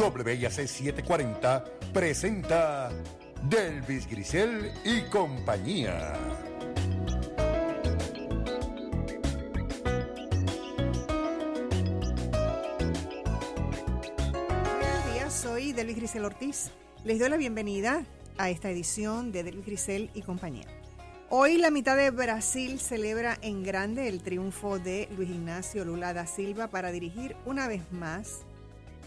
WIAC 740 presenta Delvis Grisel y compañía. Buenos días, soy Delvis Grisel Ortiz. Les doy la bienvenida a esta edición de Delvis Grisel y compañía. Hoy la mitad de Brasil celebra en grande el triunfo de Luis Ignacio Lula da Silva para dirigir una vez más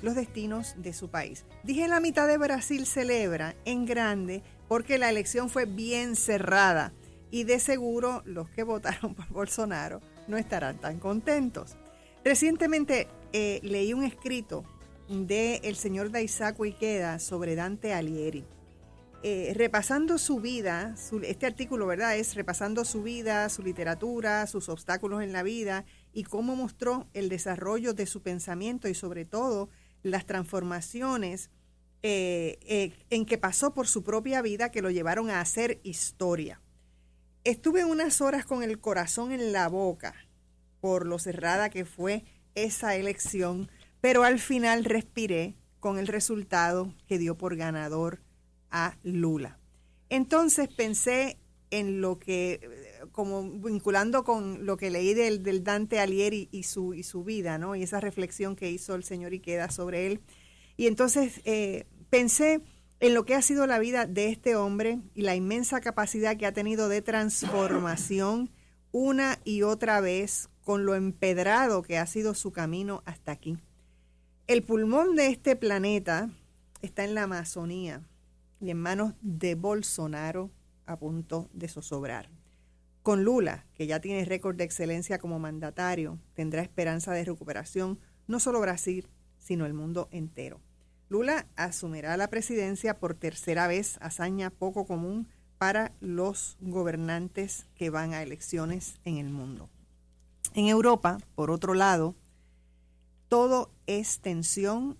los destinos de su país. Dije la mitad de Brasil celebra en grande porque la elección fue bien cerrada y de seguro los que votaron por Bolsonaro no estarán tan contentos. Recientemente leí un escrito del señor Daisaku Ikeda sobre Dante Alighieri. Repasando su vida, este artículo, ¿verdad?, es repasando su vida, su literatura, sus obstáculos en la vida y cómo mostró el desarrollo de su pensamiento y sobre todo las transformaciones en que pasó por su propia vida que lo llevaron a hacer historia. Estuve unas horas con el corazón en la boca por lo cerrada que fue esa elección, pero al final respiré con el resultado que dio por ganador a Lula. Entonces pensé en lo que, como vinculando con lo que leí del Dante Alighieri y su vida, ¿no? Y esa reflexión que hizo el señor Ikeda sobre él. Y entonces pensé en lo que ha sido la vida de este hombre y la inmensa capacidad que ha tenido de transformación una y otra vez con lo empedrado que ha sido su camino hasta aquí. El pulmón de este planeta está en la Amazonía y en manos de Bolsonaro a punto de zozobrar. Con Lula, que ya tiene récord de excelencia como mandatario, tendrá esperanza de recuperación no solo Brasil, sino el mundo entero. Lula asumirá la presidencia por tercera vez, hazaña poco común para los gobernantes que van a elecciones en el mundo. En Europa, por otro lado, todo es tensión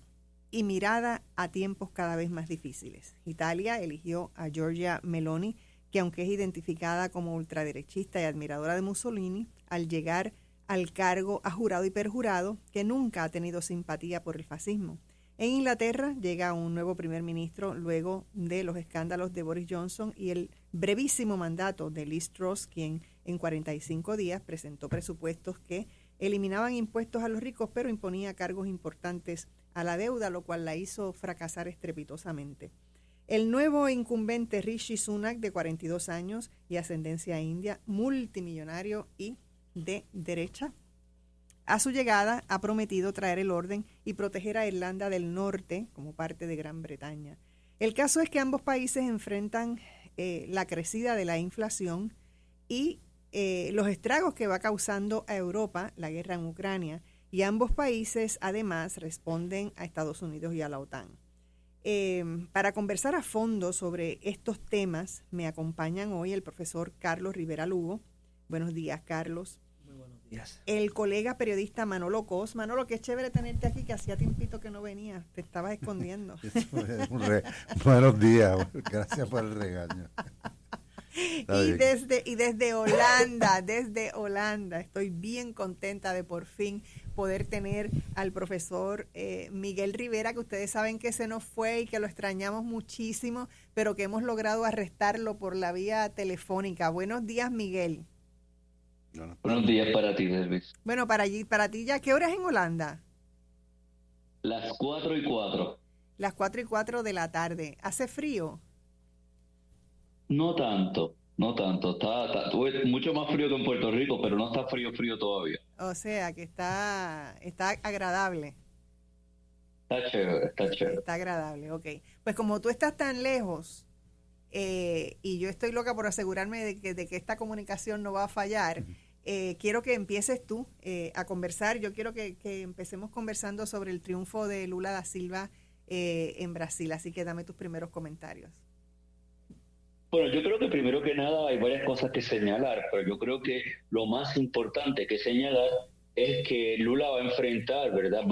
y mirada a tiempos cada vez más difíciles. Italia eligió a Giorgia Meloni, que aunque es identificada como ultraderechista y admiradora de Mussolini, al llegar al cargo ha jurado y perjurado que nunca ha tenido simpatía por el fascismo. En Inglaterra llega un nuevo primer ministro luego de los escándalos de Boris Johnson y el brevísimo mandato de Liz Truss, quien en 45 días presentó presupuestos que eliminaban impuestos a los ricos, pero imponía cargos importantes a la deuda, lo cual la hizo fracasar estrepitosamente. El nuevo incumbente Rishi Sunak, de 42 años y ascendencia india, multimillonario y de derecha, a su llegada ha prometido traer el orden y proteger a Irlanda del Norte como parte de Gran Bretaña. El caso es que ambos países enfrentan la crecida de la inflación y los estragos que va causando a Europa la guerra en Ucrania, y ambos países además responden a Estados Unidos y a la OTAN. Para conversar a fondo sobre estos temas me acompañan hoy el profesor Carlos Rivera Lugo. Buenos días, Carlos. Muy buenos días. El colega periodista Manolo Cos. Manolo, qué chévere tenerte aquí, que hacía tiempito que no venías, te estabas escondiendo. Buenos días, gracias por el regaño. Y desde Holanda, estoy bien contenta de por fin poder tener al profesor Miguel Rivera, que ustedes saben que se nos fue y que lo extrañamos muchísimo, pero que hemos logrado arrestarlo por la vía telefónica. Buenos días, Miguel. Buenos días para ti, Delvis. Bueno, para ti ya, ¿qué hora es en Holanda? Las 4:04. Las 4:04 de la tarde. ¿Hace frío? No tanto. Está mucho más frío que en Puerto Rico, pero no está frío todavía. O sea, que está agradable. Está chévere. Está agradable, ok. Pues como tú estás tan lejos, y yo estoy loca por asegurarme de que esta comunicación no va a fallar, quiero que empieces tú a conversar. Yo quiero que empecemos conversando sobre el triunfo de Lula da Silva en Brasil, así que dame tus primeros comentarios. Bueno, yo creo que primero que nada hay varias cosas que señalar, pero yo creo que lo más importante que señalar es que Lula va a enfrentar, ¿verdad?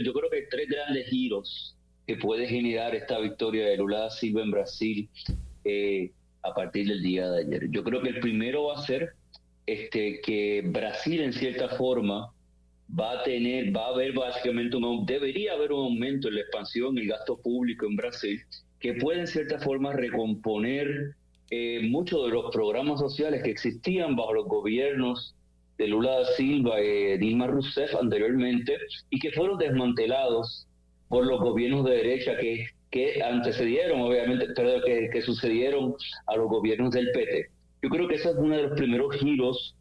Yo creo que hay tres grandes giros que puede generar esta victoria de Lula da Silva en Brasil a partir del día de ayer. Yo creo que el primero va a ser que Brasil, en cierta forma, va a haber básicamente debería haber un aumento en la expansión, el gasto público en Brasil, que puede en cierta forma recomponer muchos de los programas sociales que existían bajo los gobiernos de Lula da Silva y Dilma Rousseff anteriormente, y que fueron desmantelados por los gobiernos de derecha que antecedieron, obviamente, pero que sucedieron a los gobiernos del PT. Yo creo que ese es uno de los primeros giros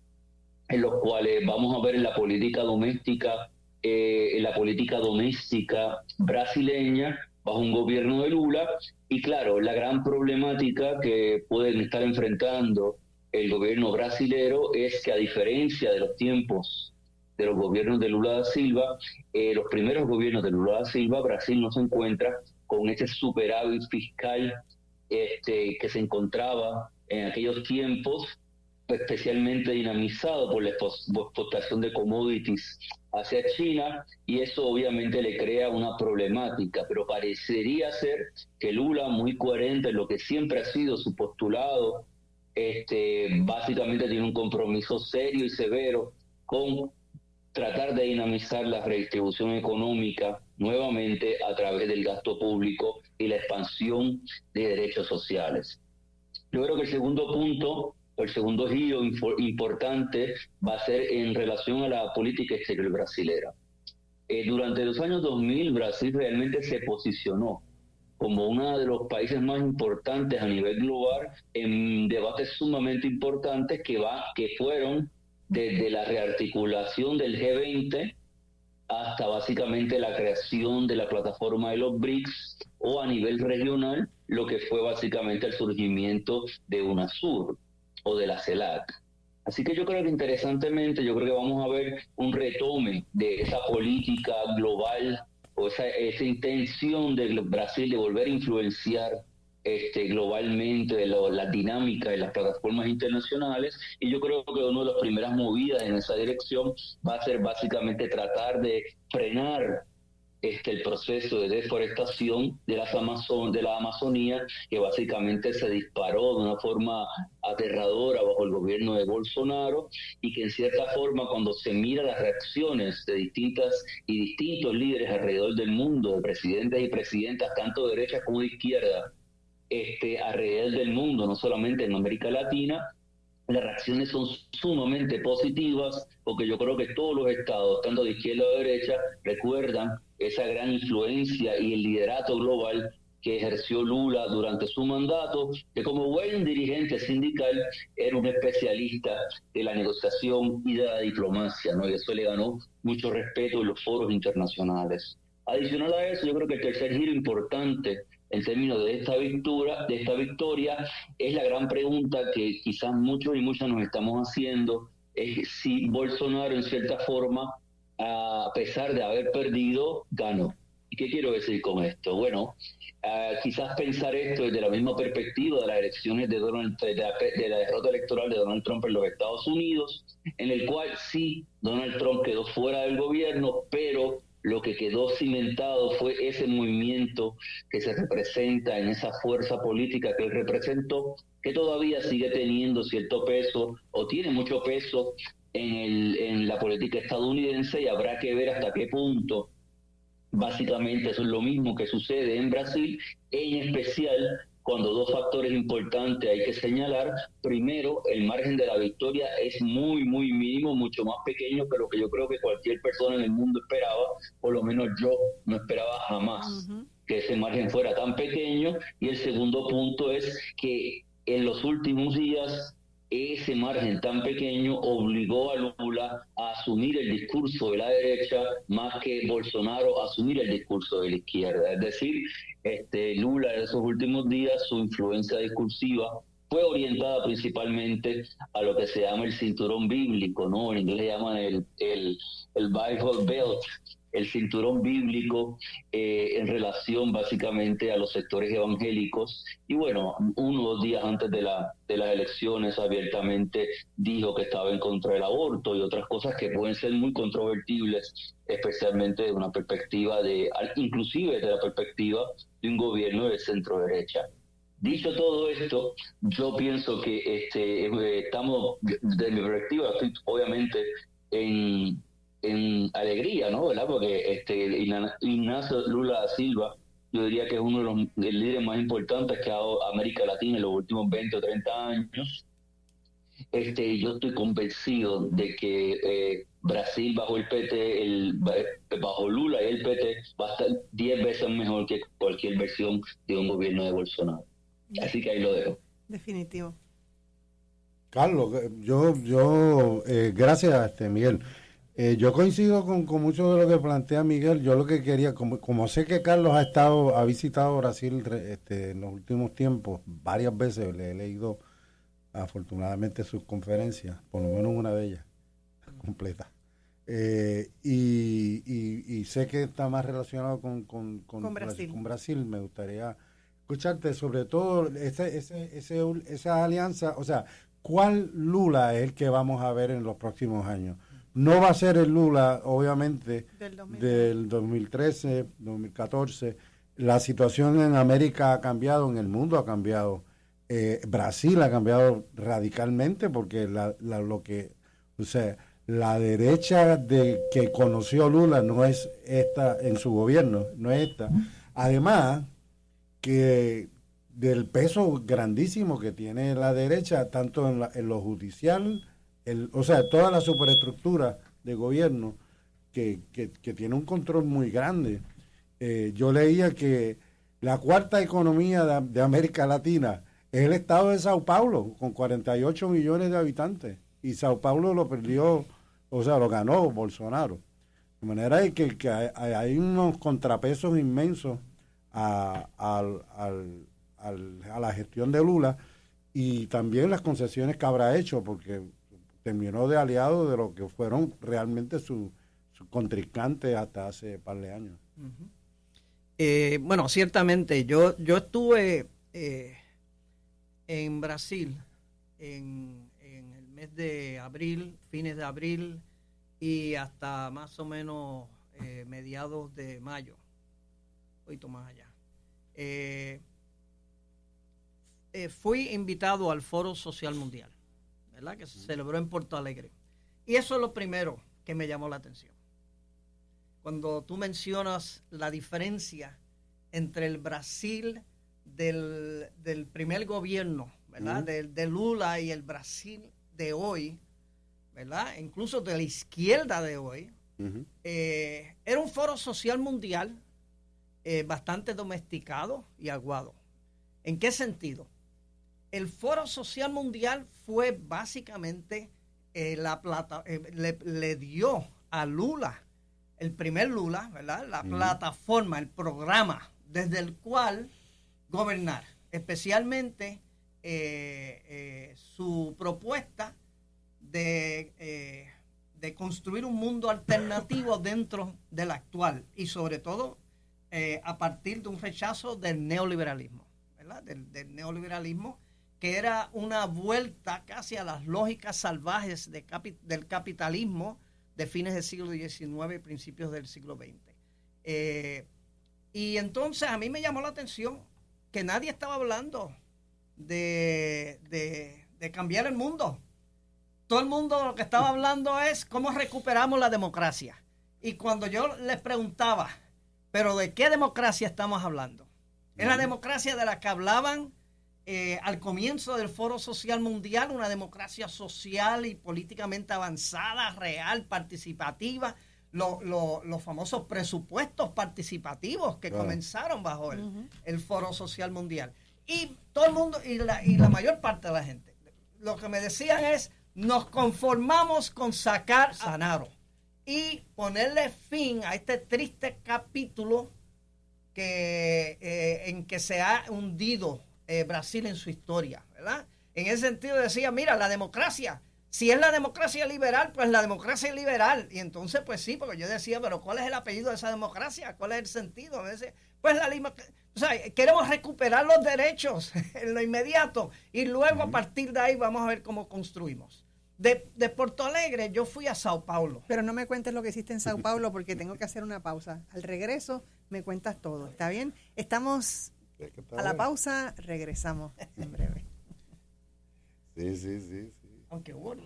en los cuales vamos a ver en la política doméstica, brasileña, bajo un gobierno de Lula. Y claro, la gran problemática que pueden estar enfrentando el gobierno brasilero es que, a diferencia de los tiempos de los gobiernos de Lula da Silva, los primeros gobiernos de Lula da Silva, Brasil no se encuentra con ese superávit fiscal que se encontraba en aquellos tiempos, especialmente dinamizado por la exportación de commodities hacia China, y eso obviamente le crea una problemática, pero parecería ser que Lula, muy coherente en lo que siempre ha sido su postulado, básicamente tiene un compromiso serio y severo con tratar de dinamizar la redistribución económica nuevamente a través del gasto público y la expansión de derechos sociales. Yo creo que el segundo punto, el segundo giro importante va a ser en relación a la política exterior brasilera. Durante los años 2000, Brasil realmente se posicionó como uno de los países más importantes a nivel global en debates sumamente importantes que fueron desde la rearticulación del G20 hasta básicamente la creación de la plataforma de los BRICS, o a nivel regional lo que fue básicamente el surgimiento de UNASUR o de la CELAC. Así que yo creo que interesantemente, yo creo que vamos a ver un retome de esa política global o esa intención de Brasil de volver a influenciar globalmente la dinámica de las plataformas internacionales, y yo creo que una de las primeras movidas en esa dirección va a ser básicamente tratar de frenar el proceso de deforestación de la Amazonía, que básicamente se disparó de una forma aterradora bajo el gobierno de Bolsonaro, y que en cierta forma, cuando se mira las reacciones de distintos líderes alrededor del mundo, de presidentes y presidentas, tanto de derecha como de izquierda, alrededor del mundo, no solamente en América Latina, las reacciones son sumamente positivas, porque yo creo que todos los estados, tanto de izquierda o de derecha, recuerdan esa gran influencia y el liderato global que ejerció Lula durante su mandato, que como buen dirigente sindical era un especialista de la negociación y de la diplomacia, ¿no? Y eso le ganó mucho respeto en los foros internacionales. Adicional a eso, yo creo que el tercer giro importante en términos de esta victoria, es la gran pregunta que quizás muchos y muchas nos estamos haciendo, es si Bolsonaro en cierta forma, a pesar de haber perdido, ganó. ¿Y qué quiero decir con esto? Bueno, quizás pensar esto desde la misma perspectiva de las elecciones de la derrota electoral de Donald Trump en los Estados Unidos, en el cual sí, Donald Trump quedó fuera del gobierno, pero lo que quedó cimentado fue ese movimiento que se representa en esa fuerza política que él representó, que todavía sigue teniendo cierto peso, o tiene mucho peso en la política estadounidense, y habrá que ver hasta qué punto básicamente eso es lo mismo que sucede en Brasil, en especial cuando dos factores importantes hay que señalar. Primero, el margen de la victoria es muy, muy mínimo, mucho más pequeño que lo que yo creo que cualquier persona en el mundo esperaba, por lo menos yo no esperaba jamás que ese margen fuera tan pequeño. Y el segundo punto es que en los últimos días ese margen tan pequeño obligó a Lula a asumir el discurso de la derecha más que Bolsonaro a asumir el discurso de la izquierda. Es decir, Lula en esos últimos días, su influencia discursiva fue orientada principalmente a lo que se llama el cinturón bíblico, ¿no? En inglés le llaman el Bible Belt, el cinturón bíblico, en relación básicamente a los sectores evangélicos. Y bueno, unos días antes de las elecciones abiertamente dijo que estaba en contra del aborto y otras cosas que pueden ser muy controvertibles, especialmente de una perspectiva inclusive de la perspectiva de un gobierno de centro derecha. Dicho todo esto, yo pienso que estamos, desde mi perspectiva, estoy obviamente en alegría, ¿no? ¿Verdad? Porque Ignacio Lula da Silva, yo diría que es uno de los líderes más importantes que ha dado América Latina en los últimos 20 o 30 años. Yo estoy convencido de que Brasil bajo el PT, bajo Lula y el PT, va a estar 10 veces mejor que cualquier versión de un gobierno de Bolsonaro. Así que ahí lo dejo. Definitivo. Carlos, gracias, Miguel. Yo coincido con mucho de lo que plantea Miguel. Yo lo que quería, como sé que Carlos ha visitado Brasil en los últimos tiempos, varias veces le he leído afortunadamente sus conferencias, por lo menos una de ellas, completa. Y sé que está más relacionado con Brasil. Me gustaría escucharte sobre todo esa alianza, o sea, ¿cuál Lula es el que vamos a ver en los próximos años? No va a ser el Lula, obviamente, del 2013, 2014. La situación en América ha cambiado, en el mundo ha cambiado. Brasil ha cambiado radicalmente porque la derecha que conoció Lula no es esta en su gobierno, no es esta. Además, que del peso grandísimo que tiene la derecha, tanto en lo judicial, toda la superestructura de gobierno que tiene un control muy grande. Yo leía que la cuarta economía de América Latina es el estado de Sao Paulo, con 48 millones de habitantes. Y Sao Paulo lo perdió, lo ganó Bolsonaro. De manera que hay unos contrapesos inmensos a la gestión de Lula, y también las concesiones que habrá hecho, porque terminó de aliado de lo que fueron realmente sus contrincantes hasta hace par de años. Bueno, ciertamente, yo estuve en Brasil en el mes de abril, fines de abril y hasta más o menos mediados de mayo, un poquito más allá. Fui invitado al Foro Social Mundial, ¿verdad? Que se celebró en Porto Alegre. Y eso es lo primero que me llamó la atención. Cuando tú mencionas la diferencia entre el Brasil del primer gobierno, ¿verdad? De Lula, y el Brasil de hoy, ¿verdad? Incluso de la izquierda de hoy. Era un foro social mundial bastante domesticado y aguado. ¿En qué sentido? El Foro Social Mundial fue básicamente le dio a Lula, el primer Lula, ¿verdad? La plataforma, el programa desde el cual gobernar, especialmente su propuesta de construir un mundo alternativo dentro del actual, y sobre todo a partir de un rechazo del neoliberalismo, ¿verdad? Del neoliberalismo, que era una vuelta casi a las lógicas salvajes del capitalismo de fines del siglo XIX y principios del siglo XX. Y entonces a mí me llamó la atención que nadie estaba hablando de cambiar el mundo. Todo el mundo lo que estaba hablando es cómo recuperamos la democracia. Y cuando yo les preguntaba, ¿pero de qué democracia estamos hablando? Es la democracia de la que hablaban al comienzo del Foro Social Mundial, una democracia social y políticamente avanzada, real, participativa, los famosos presupuestos participativos que comenzaron bajo el Foro Social Mundial. Y todo el mundo, y la mayor parte de la gente, lo que me decían es, nos conformamos con sacar a Bolsonaro y ponerle fin a este triste capítulo en que se ha hundido Brasil en su historia, ¿verdad? En ese sentido decía, mira, la democracia, si es la democracia liberal, pues la democracia es liberal. Y entonces, pues sí, porque yo decía, pero ¿cuál es el apellido de esa democracia? ¿Cuál es el sentido? Me decía, pues o sea, queremos recuperar los derechos en lo inmediato, y luego a partir de ahí vamos a ver cómo construimos. De Porto Alegre yo fui a Sao Paulo. Pero no me cuentes lo que hiciste en Sao Paulo, porque tengo que hacer una pausa. Al regreso me cuentas todo, ¿está bien? Estamos a la pausa, regresamos en breve. Sí. Aunque bueno,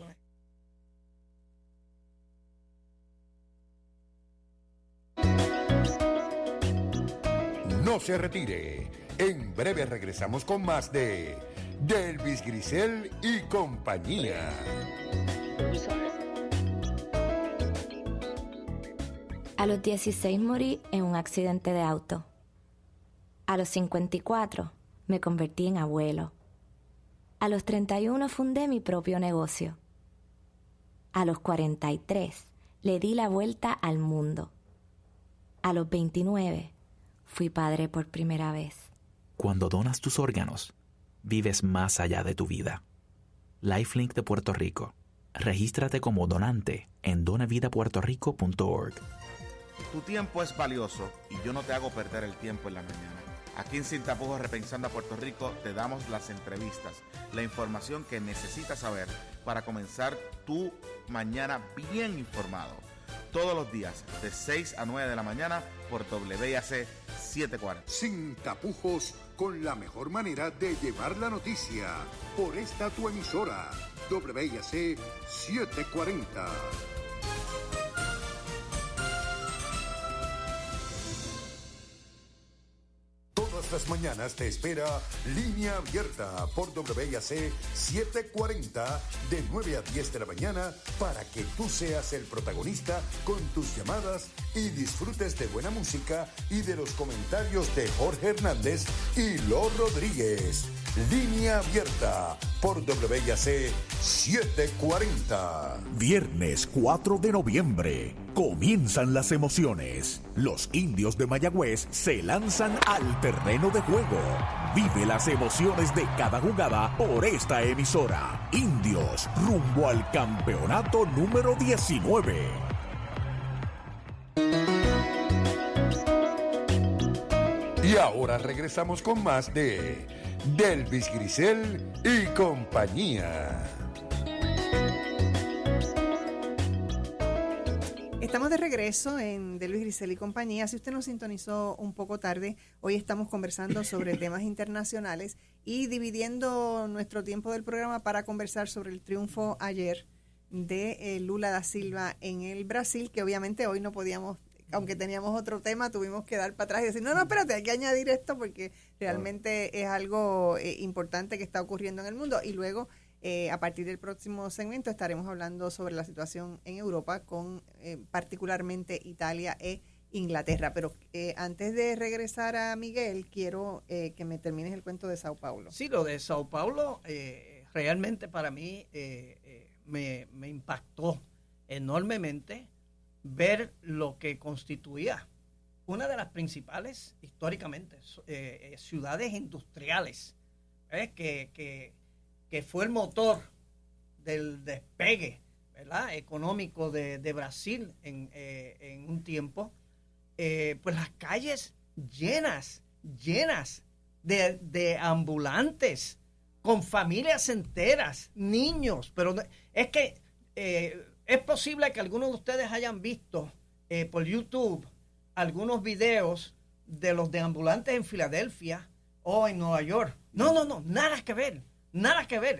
No se retire. En breve regresamos con más de Delvis Grisel y compañía. A los 16 morí en un accidente de auto. A los 54 me convertí en abuelo. A los 31 fundé mi propio negocio. A los 43 le di la vuelta al mundo. A los 29 fui padre por primera vez. Cuando donas tus órganos, vives más allá de tu vida. Lifelink de Puerto Rico. Regístrate como donante en donavidapuertorico.org. Tu tiempo es valioso y yo no te hago perder el tiempo en la mañana. Aquí en Sin Tapujos Repensando a Puerto Rico te damos las entrevistas, la información que necesitas saber para comenzar tu mañana bien informado. Todos los días de 6 a 9 de la mañana por WIAC 740. Sin tapujos, con la mejor manera de llevar la noticia. Por esta tu emisora, WIAC 740. Todas las mañanas te espera Línea Abierta por WIAC 740 de 9 a 10 de la mañana para que tú seas el protagonista con tus llamadas y disfrutes de buena música y de los comentarios de Jorge Hernández y Lo Rodríguez. Línea Abierta por WIAC 740. Viernes 4 de noviembre. Comienzan las emociones. Los Indios de Mayagüez se lanzan al terreno de juego. Vive las emociones de cada jugada por esta emisora. Indios rumbo al campeonato número 19. Y ahora regresamos con más de Delvis Grisel y compañía. Estamos de regreso en Delvis Grisel y compañía. Si usted nos sintonizó un poco tarde, hoy estamos conversando sobre temas internacionales y dividiendo nuestro tiempo del programa para conversar sobre el triunfo ayer de Lula da Silva en el Brasil, que obviamente hoy no podíamos, aunque teníamos otro tema, tuvimos que dar para atrás y decir, no, espérate, hay que añadir esto porque realmente es algo importante que está ocurriendo en el mundo. Y luego, a partir del próximo segmento, estaremos hablando sobre la situación en Europa, con particularmente Italia e Inglaterra. Pero antes de regresar a Miguel, quiero que me termines el cuento de Sao Paulo. Sí, lo de Sao Paulo realmente para mí me impactó enormemente ver lo que constituía una de las principales, históricamente, ciudades industriales, que fue el motor del despegue, ¿verdad?, económico de Brasil en un tiempo. Pues las calles llenas de ambulantes, con familias enteras, niños, pero es que es posible que algunos de ustedes hayan visto por YouTube algunos videos de los deambulantes en Filadelfia o en Nueva York. No, nada que ver.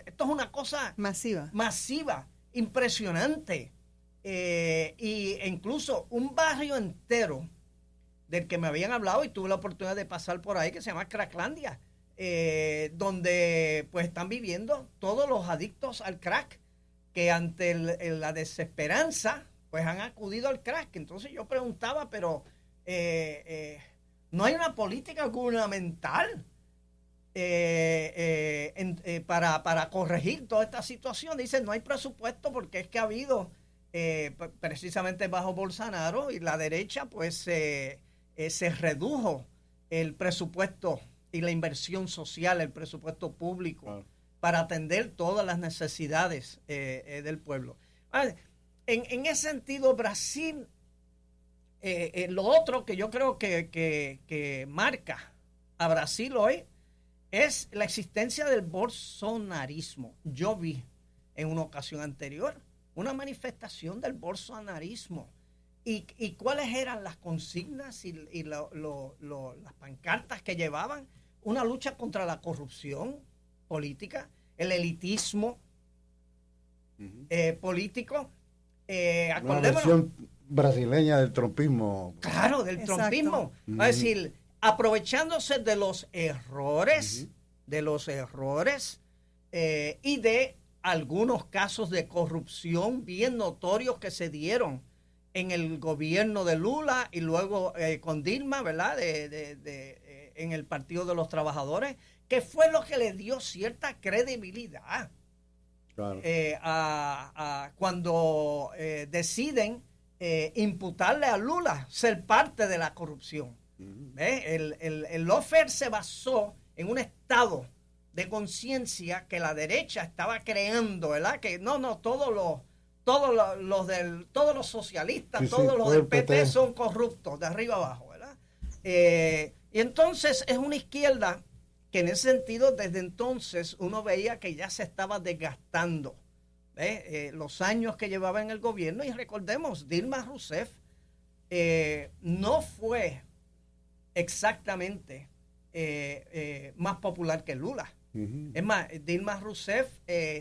Esto es una cosa masiva, impresionante. Y incluso un barrio entero del que me habían hablado y tuve la oportunidad de pasar por ahí, que se llama Cracklandia, donde pues están viviendo todos los adictos al crack, que ante la desesperanza pues han acudido al crack. Entonces yo preguntaba, pero ¿no hay una política gubernamental para corregir toda esta situación? Dicen, no hay presupuesto porque es que ha habido, precisamente bajo Bolsonaro y la derecha, pues se redujo el presupuesto y la inversión social, el presupuesto público, para atender todas las necesidades del pueblo. En ese sentido, Brasil, lo otro que yo creo que marca a Brasil hoy es la existencia del bolsonarismo. Yo vi en una ocasión anterior una manifestación del bolsonarismo. ¿Y cuáles eran las consignas y las pancartas que llevaban? Una lucha contra la corrupción política, el elitismo político. Una versión brasileña del trumpismo. Claro, del trumpismo. Es decir, aprovechándose de los errores, y de algunos casos de corrupción bien notorios que se dieron en el gobierno de Lula y luego con Dilma, ¿verdad? En el Partido de los Trabajadores, que fue lo que le dio cierta credibilidad. Claro. Cuando deciden imputarle a Lula ser parte de la corrupción. El lawfare se basó en un estado de conciencia que la derecha estaba creando, ¿verdad? Que todos los socialistas, sí, todos los del PT son corruptos, de arriba abajo, ¿verdad? Y entonces es una izquierda que en ese sentido, desde entonces, uno veía que ya se estaba desgastando los años que llevaba en el gobierno. Y recordemos, Dilma Rousseff no fue exactamente más popular que Lula. Es más, Dilma Rousseff,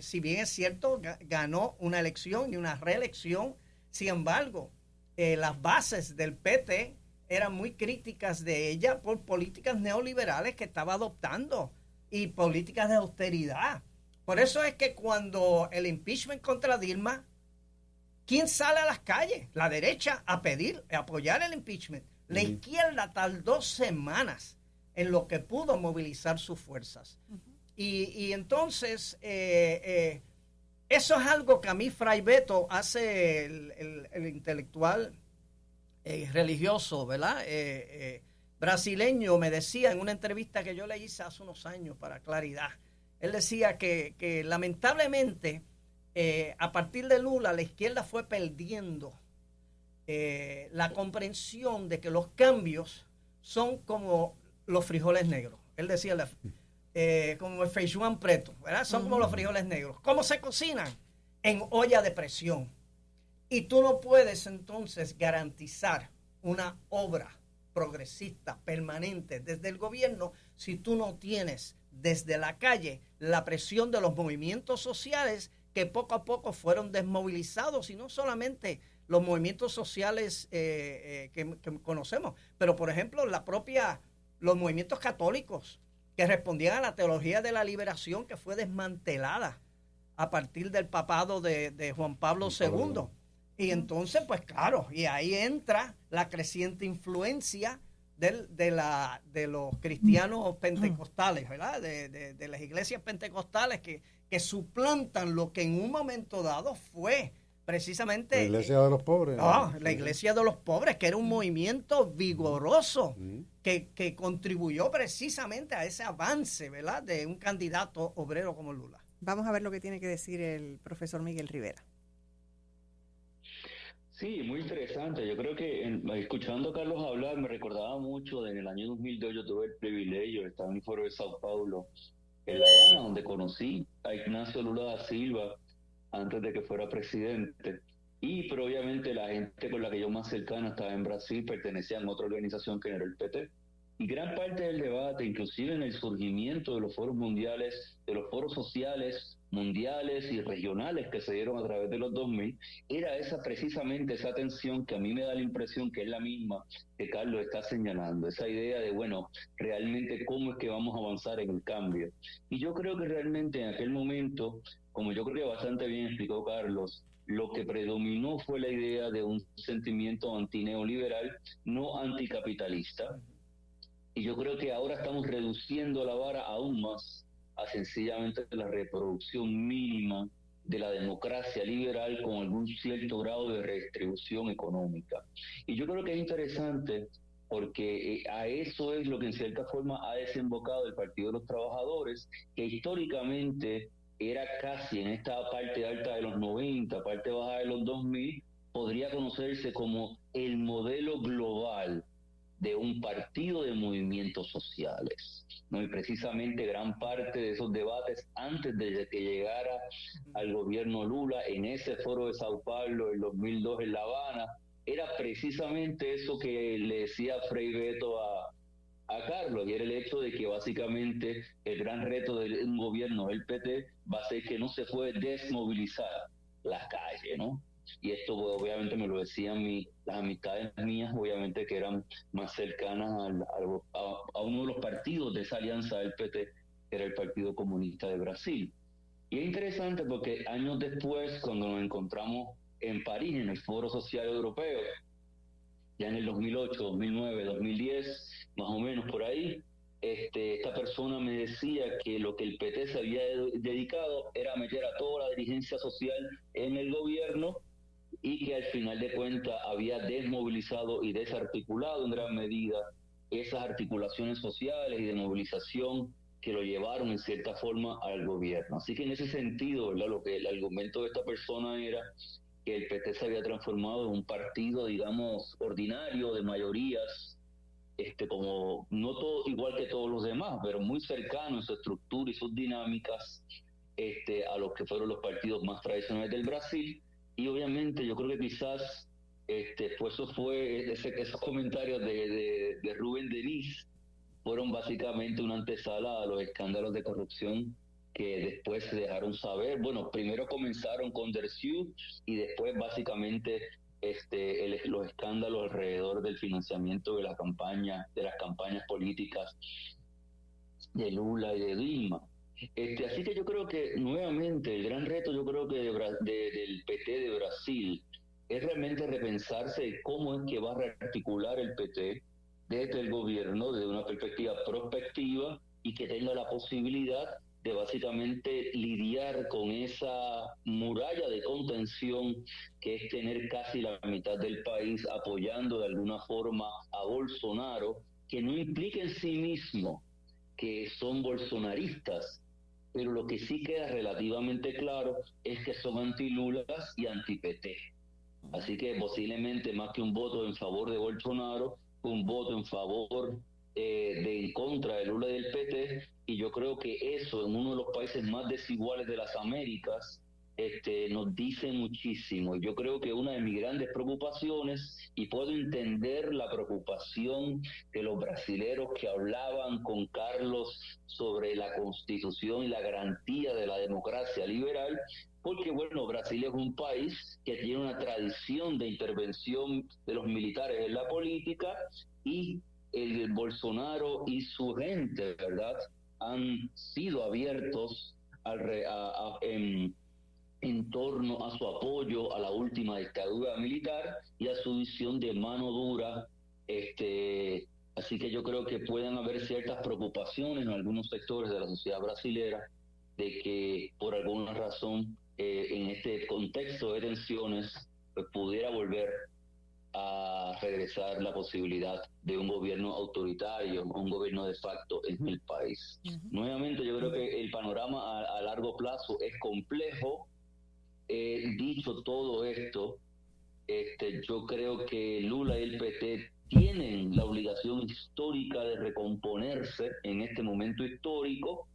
si bien es cierto, ganó una elección y una reelección, sin embargo, las bases del PT eran muy críticas de ella por políticas neoliberales que estaba adoptando y políticas de austeridad. Por eso es que cuando el impeachment contra Dilma, ¿quién sale a las calles? La derecha a apoyar el impeachment. La izquierda tardó semanas en lo que pudo movilizar sus fuerzas. Y entonces, eso es algo que a mí Fray Beto hace el intelectual religioso, ¿verdad? Brasileño, me decía en una entrevista que yo le hice hace unos años para Claridad. Él decía que lamentablemente, a partir de Lula, la izquierda fue perdiendo la comprensión de que los cambios son como los frijoles negros. Él decía como el feijoada preto, ¿verdad? Son como los frijoles negros. ¿Cómo se cocinan? En olla de presión. Y tú no puedes entonces garantizar una obra progresista permanente desde el gobierno si tú no tienes desde la calle la presión de los movimientos sociales que poco a poco fueron desmovilizados, y no solamente los movimientos sociales que conocemos, pero por ejemplo los movimientos católicos que respondían a la teología de la liberación, que fue desmantelada a partir del papado de Juan Pablo II. Y entonces, pues claro, y ahí entra la creciente influencia de los cristianos pentecostales, ¿verdad? De las iglesias pentecostales que suplantan lo que en un momento dado fue precisamente... La iglesia de los pobres. La iglesia de los pobres, que era un movimiento vigoroso que contribuyó precisamente a ese avance, ¿verdad? De un candidato obrero como Lula. Vamos a ver lo que tiene que decir el profesor Miguel Rivera. Sí, muy interesante. Yo creo que escuchando a Carlos hablar me recordaba mucho en el año 2002 yo tuve el privilegio de estar en el Foro de Sao Paulo, en La Habana, donde conocí a Ignacio Lula da Silva antes de que fuera presidente. Pero obviamente la gente con la que yo más cercana estaba en Brasil pertenecía a otra organización que era el PT. Y gran parte del debate, inclusive en el surgimiento de los foros mundiales, de los foros sociales mundiales y regionales que se dieron a través de los 2000, era precisamente esa tensión que a mí me da la impresión que es la misma que Carlos está señalando, esa idea de, realmente cómo es que vamos a avanzar en el cambio. Y yo creo que realmente en aquel momento, como yo creo que bastante bien explicó Carlos, lo que predominó fue la idea de un sentimiento antineoliberal, no anticapitalista. Y yo creo que ahora estamos reduciendo la vara aún más a sencillamente la reproducción mínima de la democracia liberal con algún cierto grado de redistribución económica. Y yo creo que es interesante porque a eso es lo que en cierta forma ha desembocado el Partido de los Trabajadores, que históricamente era casi en esta parte alta de los 90, parte baja de los 2000, podría conocerse como el modelo global de un partido de movimientos sociales, ¿no? Y precisamente gran parte de esos debates antes de que llegara al gobierno Lula en ese foro de Sao Paulo en 2002 en La Habana, era precisamente eso que le decía Fray Beto a Carlos, y era el hecho de que básicamente el gran reto de un gobierno del PT va a ser que no se puede desmovilizar las calles, ¿no? y esto pues, obviamente me lo decían las amistades mías, obviamente que eran más cercanas a uno de los partidos de esa alianza del PT, que era el Partido Comunista de Brasil. Y es interesante porque años después, cuando nos encontramos en París, en el Foro Social Europeo, ya en el 2008, 2009, 2010, más o menos por ahí, esta persona me decía que lo que el PT se había dedicado era meter a toda la dirigencia social en el gobierno y que al final de cuentas había desmovilizado y desarticulado en gran medida esas articulaciones sociales y de movilización que lo llevaron en cierta forma al gobierno. Así que en ese sentido, ¿verdad? Lo que el argumento de esta persona era que el PT se había transformado en un partido, digamos, ordinario de mayorías, como no todo igual que todos los demás, pero muy cercano en su estructura y sus dinámicas a los que fueron los partidos más tradicionales del Brasil. Y obviamente yo creo que quizás pues esos comentarios de Rubén Denis fueron básicamente una antesala a los escándalos de corrupción que después se dejaron saber. Bueno, primero comenzaron con Derciu y después básicamente los escándalos alrededor del financiamiento de las campañas políticas de Lula y de Dilma. Así que yo creo que nuevamente el gran reto, yo creo que del PT de Brasil es realmente repensarse cómo es que va a rearticular el PT desde el gobierno, desde una perspectiva prospectiva y que tenga la posibilidad de básicamente lidiar con esa muralla de contención que es tener casi la mitad del país apoyando de alguna forma a Bolsonaro, que no implica en sí mismo que son bolsonaristas, pero lo que sí queda relativamente claro es que son anti-Lulas y anti-PT. Así que posiblemente más que un voto en favor de Bolsonaro, un voto en favor en contra de Lula y del PT, y yo creo que eso en uno de los países más desiguales de las Américas nos dice muchísimo. Yo creo que una de mis grandes preocupaciones, y puedo entender la preocupación de los brasileros que hablaban con Carlos sobre la Constitución y la garantía de la democracia liberal, porque bueno, Brasil es un país que tiene una tradición de intervención de los militares en la política, y el Bolsonaro y su gente, ¿verdad?, han sido abiertos en torno a su apoyo a la última dictadura militar y a su visión de mano dura. Así que yo creo que pueden haber ciertas preocupaciones en algunos sectores de la sociedad brasilera de que por alguna razón en este contexto de tensiones pues, pudiera volver a regresar la posibilidad de un gobierno autoritario, un gobierno de facto en el país. Nuevamente, yo creo que el panorama a largo plazo es complejo. Dicho todo esto, yo creo que Lula y el PT tienen la obligación histórica de recomponerse en este momento histórico,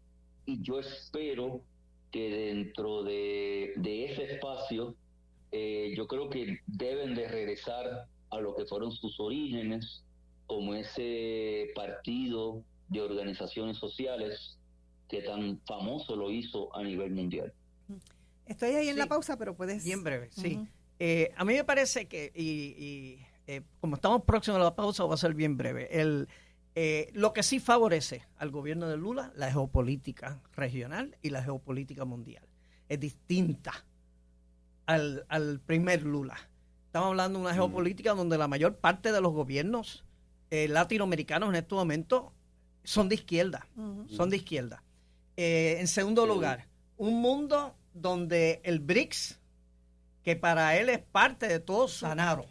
y yo espero que dentro de ese espacio yo creo que deben de regresar a lo que fueron sus orígenes, como ese partido de organizaciones sociales que tan famoso lo hizo a nivel mundial. Estoy ahí en la pausa, pero puedes... Bien breve, sí. A mí me parece que, como estamos próximos a la pausa, va a ser bien breve. Lo que sí favorece al gobierno de Lula, la geopolítica regional y la geopolítica mundial. Es distinta al primer Lula. Estamos hablando de una geopolítica donde la mayor parte de los gobiernos latinoamericanos en este momento son de izquierda. Son de izquierda. En segundo lugar, un mundo donde el BRICS, que para él es parte de todo, sanaron.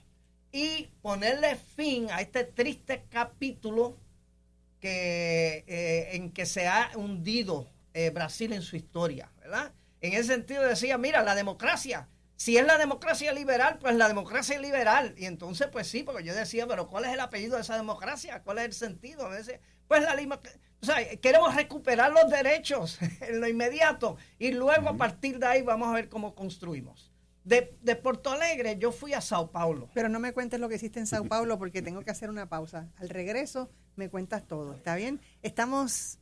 Y ponerle fin a este triste capítulo en que se ha hundido Brasil en su historia, ¿verdad? En ese sentido decía, mira, la democracia, si es la democracia liberal, pues la democracia es liberal. Y entonces, pues sí, porque yo decía, pero ¿cuál es el apellido de esa democracia? ¿Cuál es el sentido? A veces, pues o sea, queremos recuperar los derechos en lo inmediato y luego a partir de ahí vamos a ver cómo construimos. De Porto Alegre yo fui a Sao Paulo. Pero no me cuentes lo que hiciste en Sao Paulo porque tengo que hacer una pausa. Al regreso me cuentas todo, ¿está bien? Estamos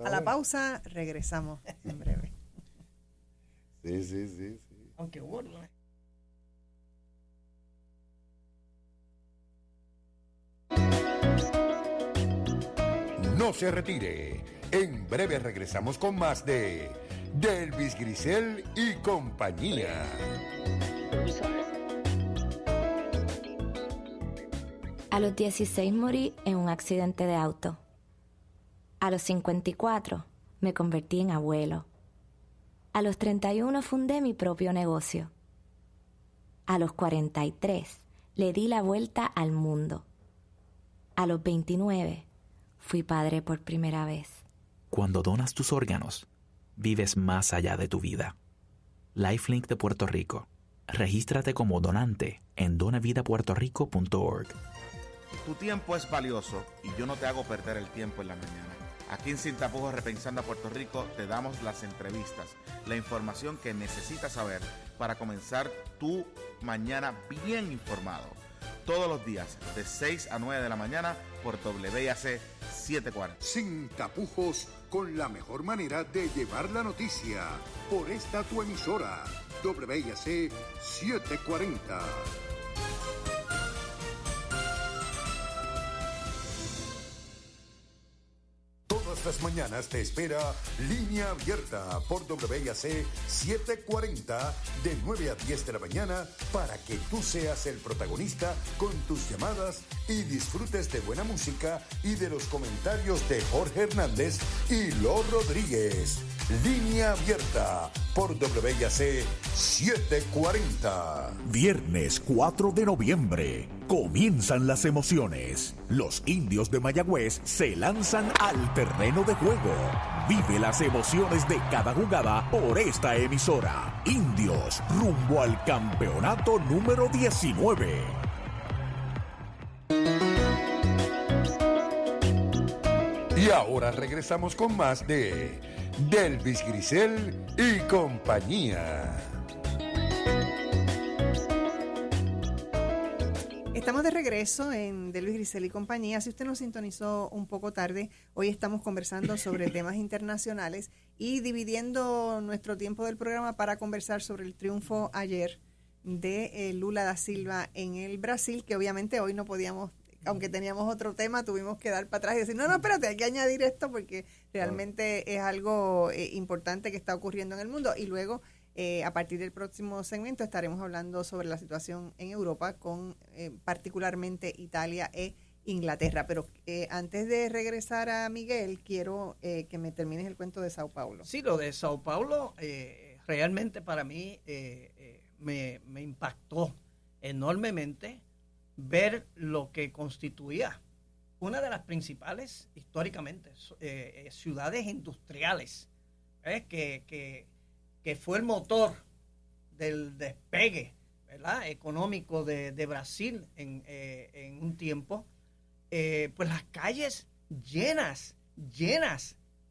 a la pausa, regresamos en breve. Sí. Aunque bueno. No se retire. En breve regresamos con más de Delvis Grisel y compañía. A los 16 morí en un accidente de auto. A los 54 me convertí en abuelo. A los 31 fundé mi propio negocio. A los 43 le di la vuelta al mundo. A los 29 fui padre por primera vez. Cuando donas tus órganos, vives más allá de tu vida. Lifelink de Puerto Rico. Regístrate como donante en donavidapuertorico.org. Tu tiempo es valioso y yo no te hago perder el tiempo en la mañana. Aquí en Sin Tapujos Repensando a Puerto Rico te damos las entrevistas, la información que necesitas saber para comenzar tu mañana bien informado. Todos los días de 6 a 9 de la mañana por WIAC 740. Sin tapujos, con la mejor manera de llevar la noticia. Por esta tu emisora, WIAC 740. Todas las mañanas te espera Línea Abierta por WIAC 740 de 9 a 10 de la mañana para que tú seas el protagonista con tus llamadas y disfrutes de buena música y de los comentarios de Jorge Hernández y Lo Rodríguez. Línea Abierta por WIAC 740. Viernes 4 de noviembre. Comienzan las emociones. Los indios de Mayagüez se lanzan al terreno de juego. Vive las emociones de cada jugada por esta emisora. Indios rumbo al campeonato número 19. Y ahora regresamos con más de Delvis Grisel y compañía. Estamos de regreso en Delvis Grisel y compañía. Si usted nos sintonizó un poco tarde, hoy estamos conversando sobre temas internacionales y dividiendo nuestro tiempo del programa para conversar sobre el triunfo ayer de Lula da Silva en el Brasil, que obviamente hoy no podíamos, aunque teníamos otro tema, tuvimos que dar para atrás y decir, no, espérate, hay que añadir esto porque realmente es algo importante que está ocurriendo en el mundo. Y luego, a partir del próximo segmento, estaremos hablando sobre la situación en Europa, con particularmente Italia e Inglaterra. Pero antes de regresar a Miguel, quiero que me termines el cuento de Sao Paulo. Sí, lo de Sao Paulo realmente para mí me impactó enormemente ver lo que constituía una de las principales, históricamente, ciudades industriales, que fue el motor del despegue, ¿verdad?, económico de Brasil en un tiempo. Pues las calles llenas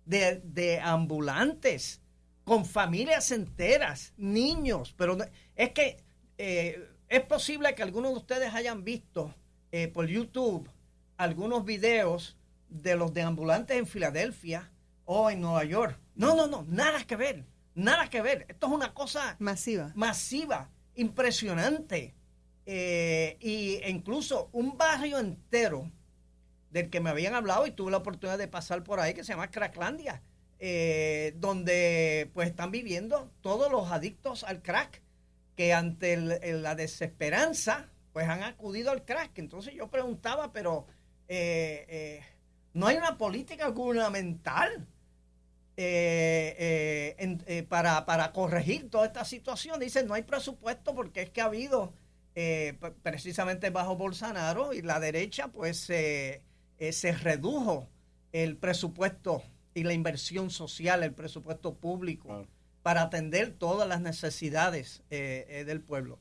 de ambulantes, con familias enteras, niños, pero es que es posible que algunos de ustedes hayan visto por YouTube algunos videos de los deambulantes en Filadelfia o en Nueva York. No, nada que ver. Esto es una cosa masiva, impresionante. Y incluso un barrio entero del que me habían hablado y tuve la oportunidad de pasar por ahí, que se llama Cracklandia, donde pues están viviendo todos los adictos al crack, que ante la desesperanza pues han acudido al crack. Entonces yo preguntaba, pero ¿no hay una política gubernamental para corregir toda esta situación? Dicen, no hay presupuesto porque es que ha habido, precisamente bajo Bolsonaro y la derecha, pues se redujo el presupuesto y la inversión social, el presupuesto público, para atender todas las necesidades del pueblo.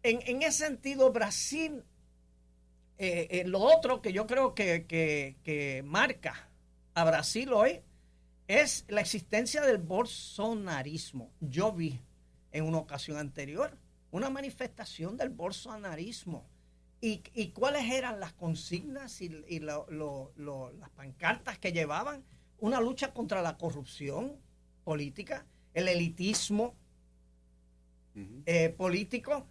En ese sentido, Brasil, lo otro que yo creo que marca a Brasil hoy es la existencia del bolsonarismo. Yo vi en una ocasión anterior una manifestación del bolsonarismo. ¿Y cuáles eran las consignas y las pancartas que llevaban? Una lucha contra la corrupción política, el elitismo político.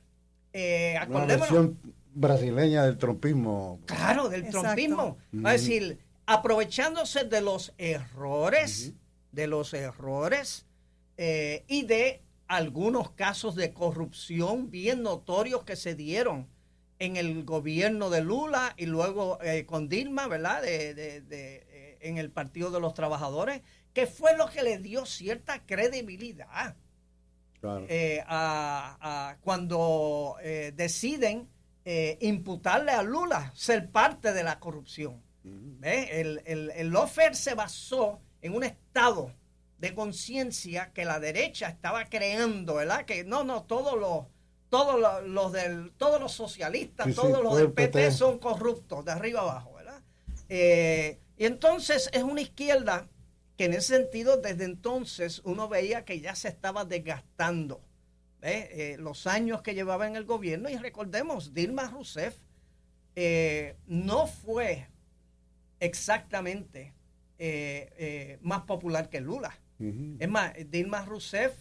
Una versión brasileña del trumpismo. Claro, del trumpismo. Es decir, aprovechándose de los errores, y de algunos casos de corrupción bien notorios que se dieron en el gobierno de Lula y luego con Dilma, ¿verdad? En el Partido de los Trabajadores, que fue lo que le dio cierta credibilidad. Claro. Cuando deciden imputarle a Lula ser parte de la corrupción. El lawfare se basó en un estado de conciencia que la derecha estaba creando, ¿verdad? Que todos los socialistas, todos los del PT son corruptos, de arriba abajo, ¿verdad? Y entonces es una izquierda que en ese sentido, desde entonces, uno veía que ya se estaba desgastando los años que llevaba en el gobierno. Y recordemos, Dilma Rousseff no fue exactamente más popular que Lula. Es más, Dilma Rousseff,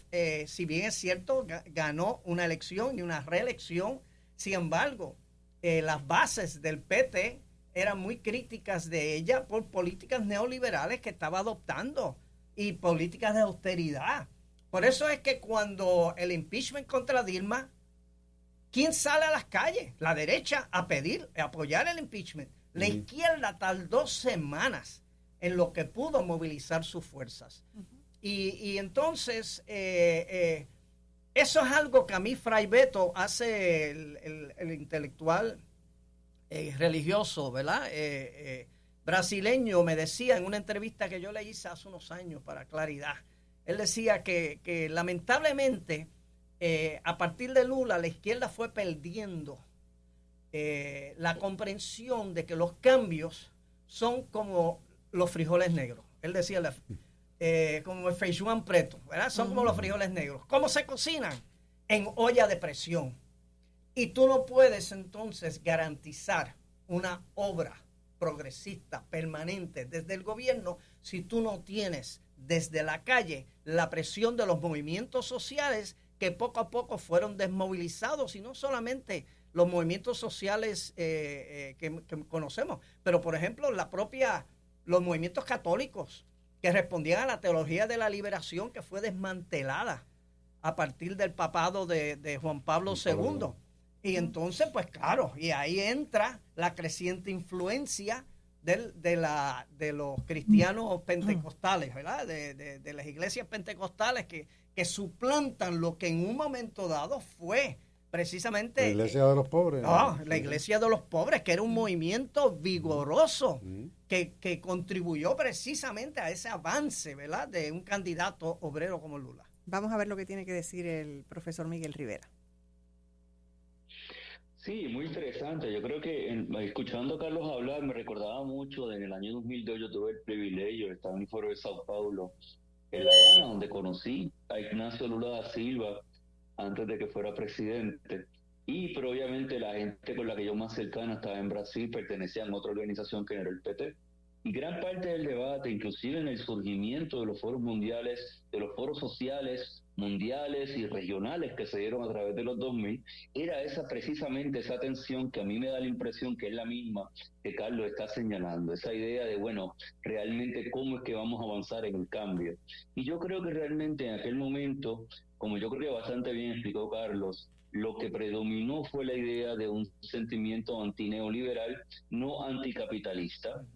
si bien es cierto, ganó una elección y una reelección, sin embargo, las bases del PT eran muy críticas de ella por políticas neoliberales que estaba adoptando y políticas de austeridad. Por eso es que cuando el impeachment contra Dilma, ¿quién sale a las calles? La derecha a apoyar el impeachment. La izquierda tardó semanas en lo que pudo movilizar sus fuerzas. Y entonces, eso es algo que a mí Fray Beto hace el intelectual religioso, ¿verdad? Brasileño, me decía en una entrevista que yo le hice hace unos años para Claridad. Él decía que lamentablemente a partir de Lula la izquierda fue perdiendo la comprensión de que los cambios son como los frijoles negros. Él decía como el feijoada preto, ¿verdad? Son como los frijoles negros. ¿Cómo se cocinan? En olla de presión. Y tú no puedes entonces garantizar una obra progresista permanente desde el gobierno si tú no tienes desde la calle la presión de los movimientos sociales que poco a poco fueron desmovilizados, y no solamente los movimientos sociales que conocemos, pero por ejemplo los movimientos católicos que respondían a la teología de la liberación, que fue desmantelada a partir del papado de Juan Pablo II. Y entonces, pues claro, y ahí entra la creciente influencia de los cristianos pentecostales, ¿verdad? De las iglesias pentecostales que suplantan lo que en un momento dado fue precisamente... La iglesia de los pobres. La iglesia de los pobres, que era un movimiento vigoroso que contribuyó precisamente a ese avance, ¿verdad? De un candidato obrero como Lula. Vamos a ver lo que tiene que decir el profesor Miguel Rivera. Sí, muy interesante. Yo creo que escuchando a Carlos hablar me recordaba mucho en el año 2002. Yo tuve el privilegio de estar en el Foro de Sao Paulo, en La Habana, donde conocí a Ignacio Lula da Silva antes de que fuera presidente. Pero obviamente la gente con la que yo más cercana estaba en Brasil pertenecía a otra organización que era el PT. Y gran parte del debate, inclusive en el surgimiento de los foros mundiales, de los foros sociales mundiales y regionales que se dieron a través de los 2000, era precisamente esa tensión que a mí me da la impresión que es la misma que Carlos está señalando, esa idea de, realmente cómo es que vamos a avanzar en el cambio. Y yo creo que realmente en aquel momento, como yo creo que bastante bien explicó Carlos, lo que predominó fue la idea de un sentimiento antineoliberal, no anticapitalista.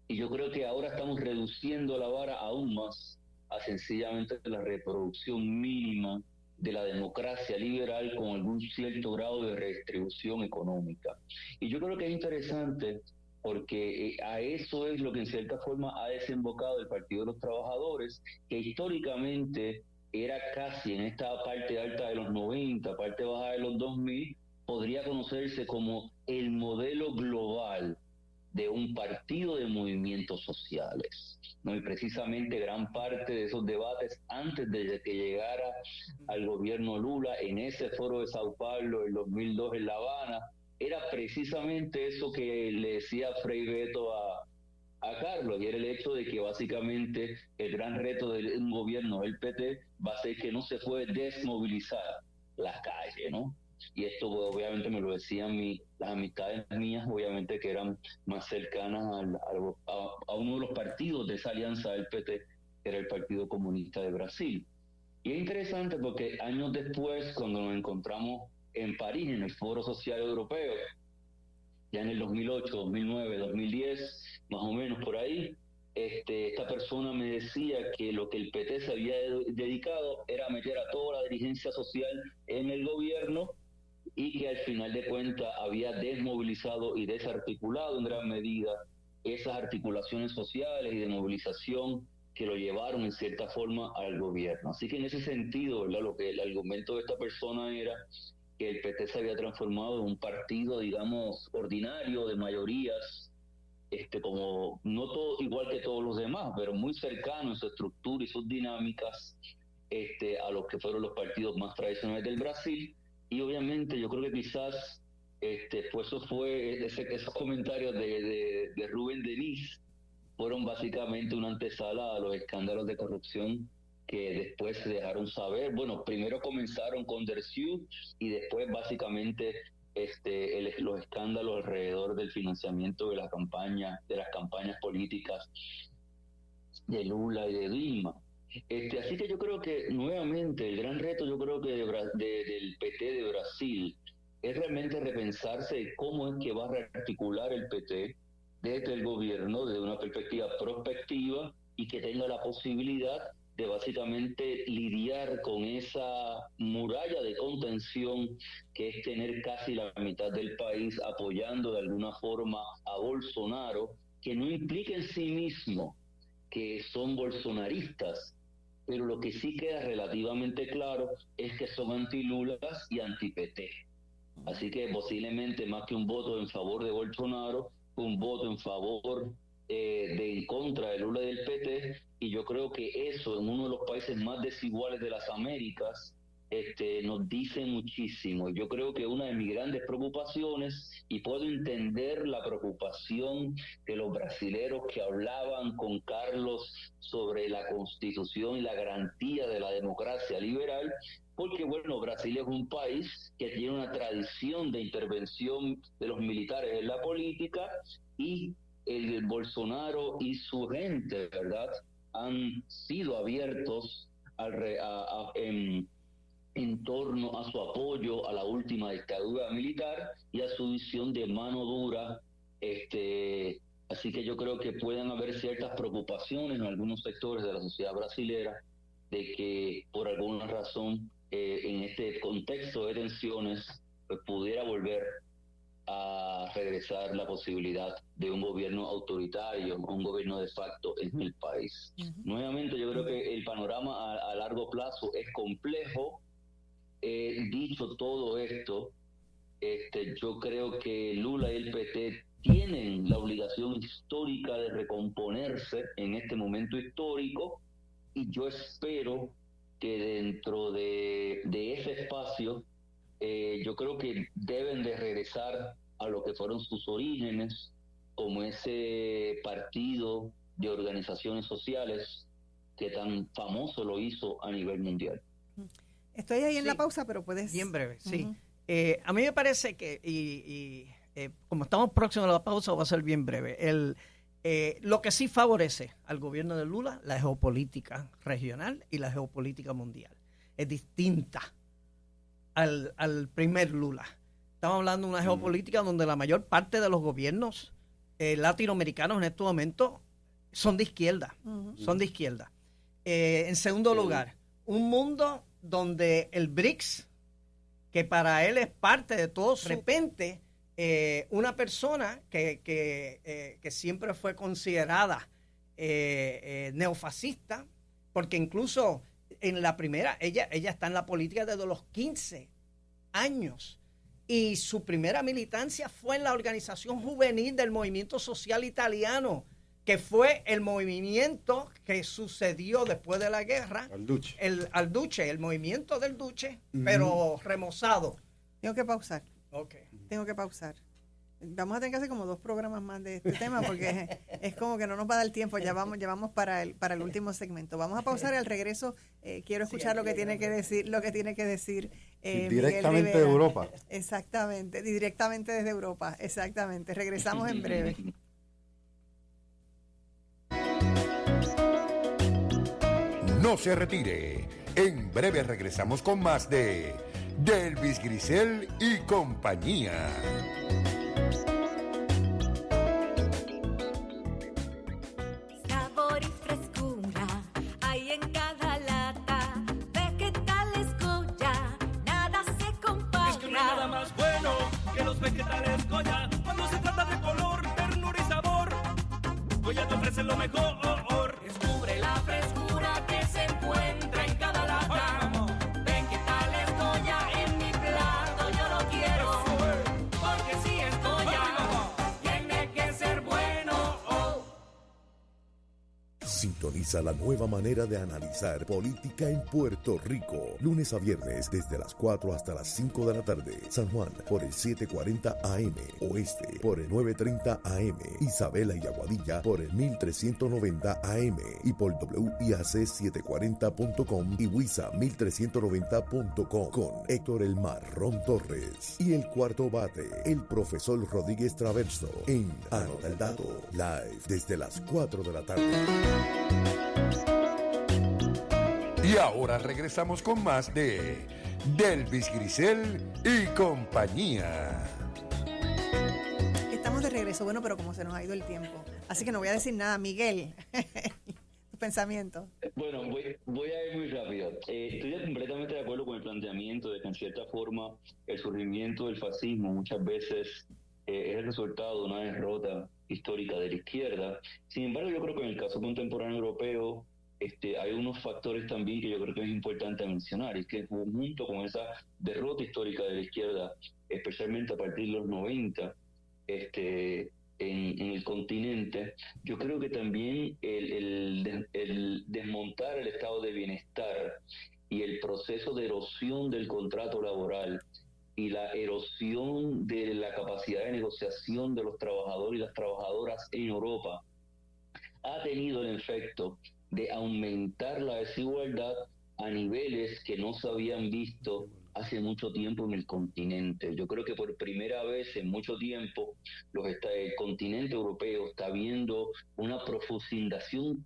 Y yo creo que ahora estamos reduciendo la vara aún más a sencillamente la reproducción mínima de la democracia liberal con algún cierto grado de redistribución económica. Y yo creo que es interesante porque a eso es lo que en cierta forma ha desembocado el Partido de los Trabajadores, que históricamente era casi en esta parte alta de los 90, parte baja de los 2000, podría conocerse como el modelo global de un partido de movimientos sociales, ¿no? Y precisamente gran parte de esos debates antes de que llegara al gobierno Lula en ese foro de Sao Paulo en 2002 en La Habana, era precisamente eso que le decía Fray Beto a Carlos, y era el hecho de que básicamente el gran reto de un gobierno del PT va a ser que no se puede desmovilizar las calles, ¿no? y esto pues, obviamente me lo decían las amistades mías, obviamente que eran más cercanas a uno de los partidos de esa alianza del PT, que era el Partido Comunista de Brasil. Y es interesante porque años después, cuando nos encontramos en París, en el Foro Social Europeo, ya en el 2008, 2009, 2010, más o menos por ahí, esta persona me decía que lo que el PT se había dedicado era meter a toda la dirigencia social en el gobierno y que al final de cuentas había desmovilizado y desarticulado en gran medida esas articulaciones sociales y de movilización que lo llevaron en cierta forma al gobierno. Así que en ese sentido, ¿verdad?, lo que el argumento de esta persona era que el PT se había transformado en un partido, digamos, ordinario, de mayorías, como no todo igual que todos los demás, pero muy cercano en su estructura y sus dinámicas a los que fueron los partidos más tradicionales del Brasil. Y obviamente yo creo que quizás pues esos comentarios de Rubén Denis fueron básicamente una antesala a los escándalos de corrupción que después se dejaron saber. Bueno, primero comenzaron con Derciu y después básicamente los escándalos alrededor del financiamiento de las campañas políticas de Lula y de Dilma. Así que yo creo que nuevamente el gran reto, yo creo que del PT de Brasil es realmente repensarse cómo es que va a rearticular el PT desde el gobierno, desde una perspectiva prospectiva y que tenga la posibilidad de básicamente lidiar con esa muralla de contención que es tener casi la mitad del país apoyando de alguna forma a Bolsonaro, que no implica en sí mismo que son bolsonaristas, pero lo que sí queda relativamente claro es que son anti-Lulas y anti-PT. Así que posiblemente más que un voto en favor de Bolsonaro, un voto en favor en contra de Lula y del PT, y yo creo que eso en uno de los países más desiguales de las Américas nos dice muchísimo. Yo creo que una de mis grandes preocupaciones, y puedo entender la preocupación de los brasileros que hablaban con Carlos sobre la Constitución y la garantía de la democracia liberal, porque bueno, Brasil es un país que tiene una tradición de intervención de los militares en la política, y el Bolsonaro y su gente, ¿verdad?, han sido abiertos en torno a su apoyo a la última dictadura militar y a su visión de mano dura. Así que yo creo que pueden haber ciertas preocupaciones en algunos sectores de la sociedad brasilera de que por alguna razón en este contexto de tensiones pues pudiera volver a regresar la posibilidad de un gobierno autoritario, un gobierno de facto en el país. Nuevamente yo creo que el panorama a largo plazo es complejo. Dicho todo esto, yo creo que Lula y el PT tienen la obligación histórica de recomponerse en este momento histórico, y yo espero que dentro de ese espacio yo creo que deben de regresar a lo que fueron sus orígenes, como ese partido de organizaciones sociales que tan famoso lo hizo a nivel mundial. Estoy ahí en la pausa, pero puedes... Bien breve, sí. A mí me parece que, como estamos próximos a la pausa, va a ser bien breve. Lo que sí favorece al gobierno de Lula, la geopolítica regional y la geopolítica mundial. Es distinta al primer Lula. Estamos hablando de una geopolítica donde la mayor parte de los gobiernos latinoamericanos en este momento son de izquierda. Son de izquierda. En segundo lugar, un mundo donde el BRICS, que para él es parte de todo, de repente una persona que siempre fue considerada neofascista, porque incluso en la primera, ella está en la política desde los 15 años, y su primera militancia fue en la organización juvenil del movimiento social italiano, que fue el movimiento que sucedió después de la guerra, al Duce, el movimiento del Duce, pero remozado. Tengo que pausar. Okay. Tengo que pausar. Vamos a tener que hacer como 2 programas más de este tema, porque es como que no nos va a dar tiempo. Ya vamos para el último segmento. Vamos a pausar y al regreso quiero escuchar lo que tiene que decir Directamente de Europa. Exactamente, directamente desde Europa, exactamente. Regresamos en breve. No se retire. En breve regresamos con más de Delvis Grisel y compañía. Sabor y frescura hay en cada lata. Vegetales Goya, nada se compara. Es que no hay nada más bueno que los vegetales Goya. Cuando se trata de color, ternura y sabor, Goya te ofrece lo mejor. Descubre la frescura que se encuentra en cada lata. Vegetales Goya en mi plato, yo lo quiero. Porque si es Goya, tiene que ser bueno. Sintoniza la nueva manera de analizar política en Puerto Rico. Lunes a viernes desde las 4 hasta las 5 de la tarde. San Juan por el 740 AM. Oeste por el 930 AM. Isabela y Aguadilla por el 1390 AM. Y por WIAC740.com y WISA 1390.com. Con Héctor El Marrón Torres. Y el cuarto bate, el profesor Rodríguez Traverso. En Anota el Dato. Live desde las 4 de la tarde. Y ahora regresamos con más de Delvis Grisel y compañía. Estamos de regreso, bueno, pero como se nos ha ido el tiempo, así que no voy a decir nada. Miguel, tu pensamiento. Bueno, voy a ir muy rápido. Estoy completamente de acuerdo con el planteamiento de que en cierta forma el surgimiento del fascismo muchas veces es el resultado de una derrota histórica de la izquierda. Sin embargo, yo creo que en el caso contemporáneo europeo hay unos factores también que yo creo que es importante mencionar, y es que junto con esa derrota histórica de la izquierda, especialmente a partir de los 90, en el continente, yo creo que también el desmontar el estado de bienestar y el proceso de erosión del contrato laboral y la erosión de la capacidad de negociación de los trabajadores y las trabajadoras en Europa ha tenido el efecto de aumentar la desigualdad a niveles que no se habían visto hace mucho tiempo en el continente. Yo creo que por primera vez en mucho tiempo el continente europeo está viendo una profundización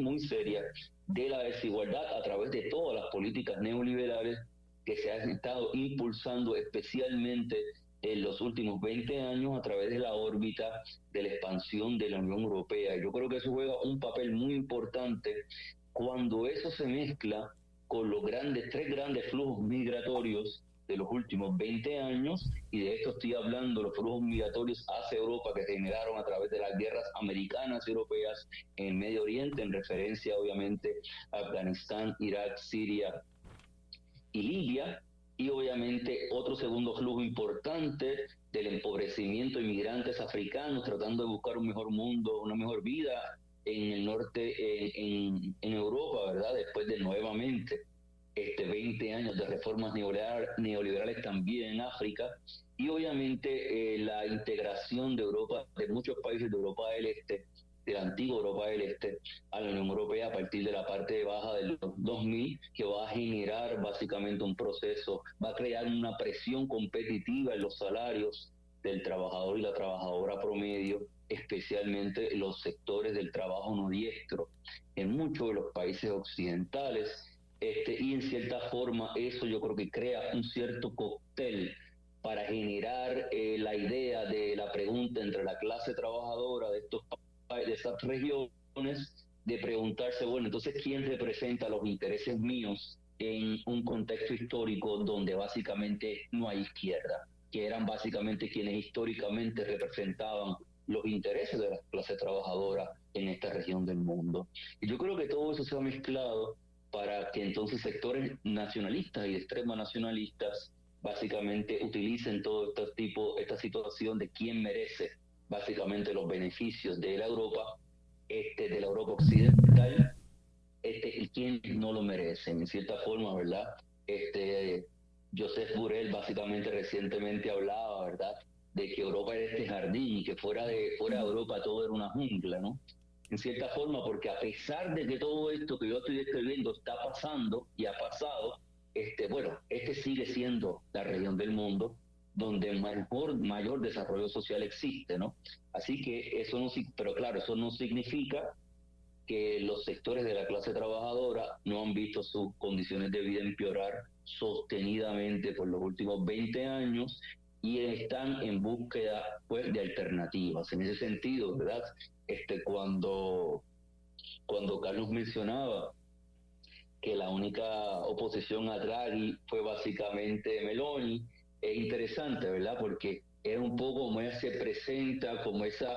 muy seria de la desigualdad a través de todas las políticas neoliberales que se han estado impulsando especialmente en los últimos 20 años a través de la órbita de la expansión de la Unión Europea. Yo creo que eso juega un papel muy importante cuando eso se mezcla con los tres grandes flujos migratorios de los últimos 20 años, y de esto estoy hablando, los flujos migratorios hacia Europa que se generaron a través de las guerras americanas y europeas en el Medio Oriente, en referencia obviamente a Afganistán, Irak, Siria y Libia, y obviamente otro segundo flujo importante del empobrecimiento de inmigrantes africanos tratando de buscar un mejor mundo, una mejor vida en el norte, en Europa, ¿verdad? Después de nuevamente 20 años de reformas neoliberales también en África, y obviamente la integración de Europa, de muchos países de Europa del Este, de la antigua Europa del Este, a la Unión Europea a partir de la parte baja de los 2000, que va a generar básicamente un proceso, va a crear una presión competitiva en los salarios del trabajador y la trabajadora promedio, especialmente en los sectores del trabajo no diestro, en muchos de los países occidentales, y en cierta forma eso yo creo que crea un cierto cóctel para generar la idea de la pregunta entre la clase trabajadora de estas regiones, de preguntarse, bueno, entonces, ¿quién representa los intereses míos en un contexto histórico donde básicamente no hay izquierda, que eran básicamente quienes históricamente representaban los intereses de la clase trabajadora en esta región del mundo? Y yo creo que todo eso se ha mezclado para que entonces sectores nacionalistas y de extrema nacionalistas básicamente utilicen todo esta situación de quién merece básicamente los beneficios de la Europa, de la Europa occidental, y quién no lo merecen, en cierta forma, ¿verdad? Joseph Borrell básicamente recientemente hablaba, ¿verdad?, de que Europa era este jardín y que fuera de Europa todo era una jungla, ¿no? En cierta forma, porque a pesar de que todo esto que yo estoy describiendo está pasando y ha pasado, este sigue siendo la región del mundo donde mayor desarrollo social existe, ¿no? Así que eso no, pero claro, eso no significa que los sectores de la clase trabajadora no han visto sus condiciones de vida empeorar sostenidamente por los últimos 20 años y están en búsqueda, pues, de alternativas. En ese sentido, ¿verdad? Cuando Carlos mencionaba que la única oposición a Draghi fue básicamente Meloni, es interesante, ¿verdad? Porque es un poco como ella se presenta, como esa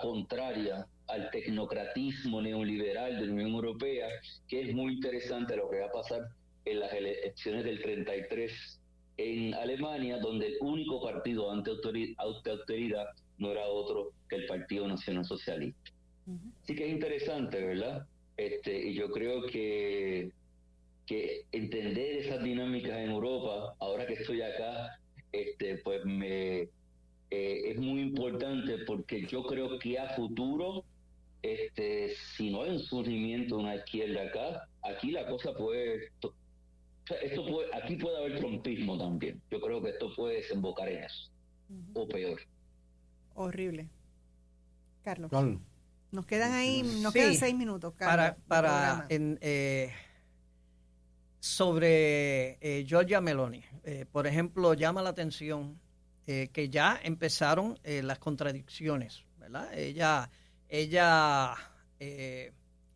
contraria al tecnocratismo neoliberal de la Unión Europea, que es muy interesante lo que va a pasar en las elecciones del 33 en Alemania, donde el único partido anti-austeridad no era otro que el Partido Nacional Socialista. Así que es interesante, ¿verdad? Y yo creo que entender esas dinámicas en Europa, ahora que estoy acá, pues es muy importante, porque yo creo que a futuro, si no hay un surgimiento de una izquierda acá, aquí la cosa aquí puede haber trumpismo también. Yo creo que esto puede desembocar en eso, o peor. Horrible. Carlos. Carlos. Nos quedan ahí, Sí, quedan 6 minutos, Carlos. Sobre Giorgia Meloni, por ejemplo, llama la atención que ya empezaron las contradicciones, ¿verdad? Ella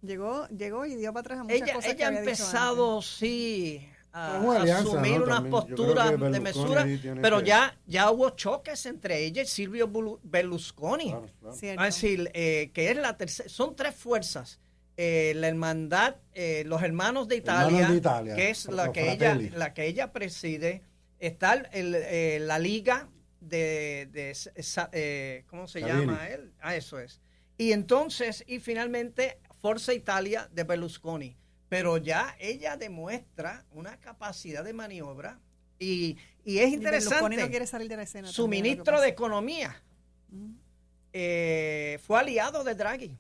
llegó y dio para atrás a muchas cosas que ha había empezado, dicho sí, a alianza, asumir ¿no? unas También, posturas de mesura, pero que... ya hubo choques entre ella y Silvio Berlusconi. Claro. Es decir, que es la tercera, son 3 fuerzas. La hermandad, los hermanos de Italia, que es la que ella preside. Está la Liga ¿cómo se llama él? Eso es. Y finalmente Forza Italia de Berlusconi. Pero ya ella demuestra una capacidad de maniobra y es interesante. Berlusconi no quiere salir de la escena. Su ministro de Economía fue aliado de Draghi.